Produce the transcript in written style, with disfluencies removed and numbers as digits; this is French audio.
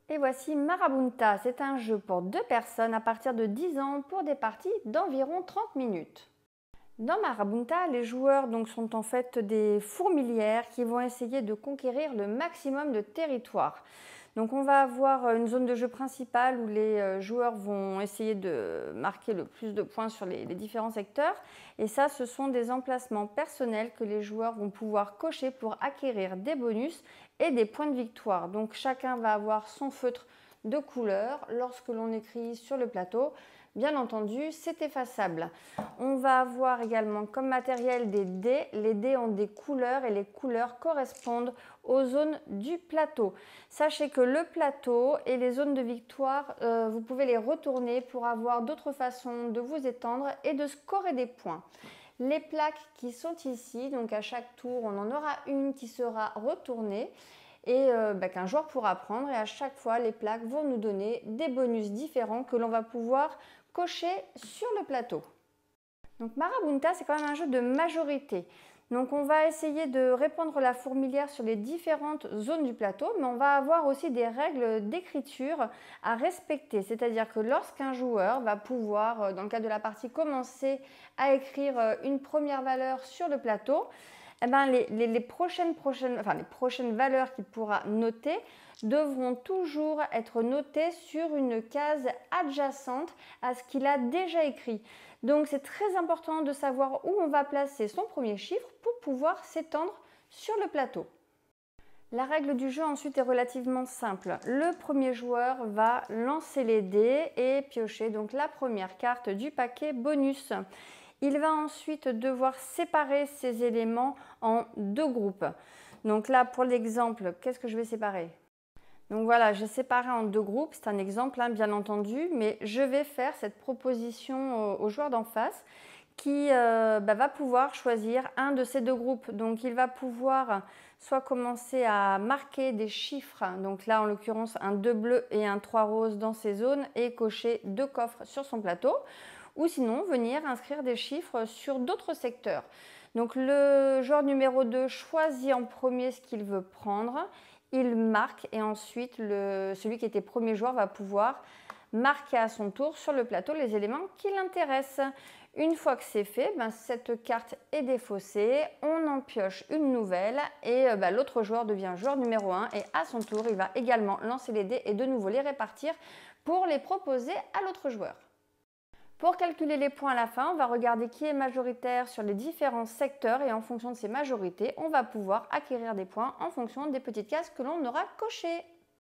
Et voici Marabunta, c'est un jeu pour 2 personnes à partir de 10 ans pour des parties d'environ 30 minutes. Dans Marabunta, les joueurs sont en fait des fourmilières qui vont essayer de conquérir le maximum de territoire. Donc on va avoir une zone de jeu principale où les joueurs vont essayer de marquer le plus de points sur les différents secteurs. Et ça, ce sont des emplacements personnels que les joueurs vont pouvoir cocher pour acquérir des bonus et des points de victoire. Donc chacun va avoir son feutre de couleur lorsque l'on écrit sur le plateau. Bien entendu, c'est effaçable. On va avoir également comme matériel des dés. Les dés ont des couleurs et les couleurs correspondent aux zones du plateau. Sachez que le plateau et les zones de victoire, vous pouvez les retourner pour avoir d'autres façons de vous étendre et de scorer des points. Les plaques qui sont ici, donc à chaque tour, on en aura une qui sera retournée et qu'un joueur pourra prendre, et à chaque fois les plaques vont nous donner des bonus différents que l'on va pouvoir cocher sur le plateau. Donc Marabunta, c'est quand même un jeu de majorité. Donc on va essayer de répandre la fourmilière sur les différentes zones du plateau, mais on va avoir aussi des règles d'écriture à respecter. C'est-à-dire que lorsqu'un joueur va pouvoir, dans le cadre de la partie, commencer à écrire une première valeur sur le plateau, eh ben les prochaines valeurs qu'il pourra noter devront toujours être notées sur une case adjacente à ce qu'il a déjà écrit. Donc c'est très important de savoir où on va placer son premier chiffre pour pouvoir s'étendre sur le plateau. La règle du jeu ensuite est relativement simple. Le premier joueur va lancer les dés et piocher donc la première carte du paquet bonus. Il va ensuite devoir séparer ces éléments en 2 groupes. Donc là, pour l'exemple, qu'est-ce que je vais séparer? Donc voilà, j'ai séparé en 2 groupes, c'est un exemple bien entendu, mais je vais faire cette proposition au joueur d'en face qui va pouvoir choisir un de ces 2 groupes. Donc il va pouvoir soit commencer à marquer des chiffres, donc là en l'occurrence un 2 bleu et un 3 rose dans ces zones et cocher 2 coffres sur son plateau, ou sinon venir inscrire des chiffres sur d'autres secteurs. Donc le joueur numéro 2 choisit en premier ce qu'il veut prendre, il marque et ensuite celui qui était premier joueur va pouvoir marquer à son tour sur le plateau les éléments qui l'intéressent. Une fois que c'est fait, cette carte est défaussée, on en pioche une nouvelle et l'autre joueur devient joueur numéro 1 et à son tour, il va également lancer les dés et de nouveau les répartir pour les proposer à l'autre joueur. Pour calculer les points à la fin, on va regarder qui est majoritaire sur les différents secteurs et en fonction de ces majorités, on va pouvoir acquérir des points en fonction des petites cases que l'on aura cochées.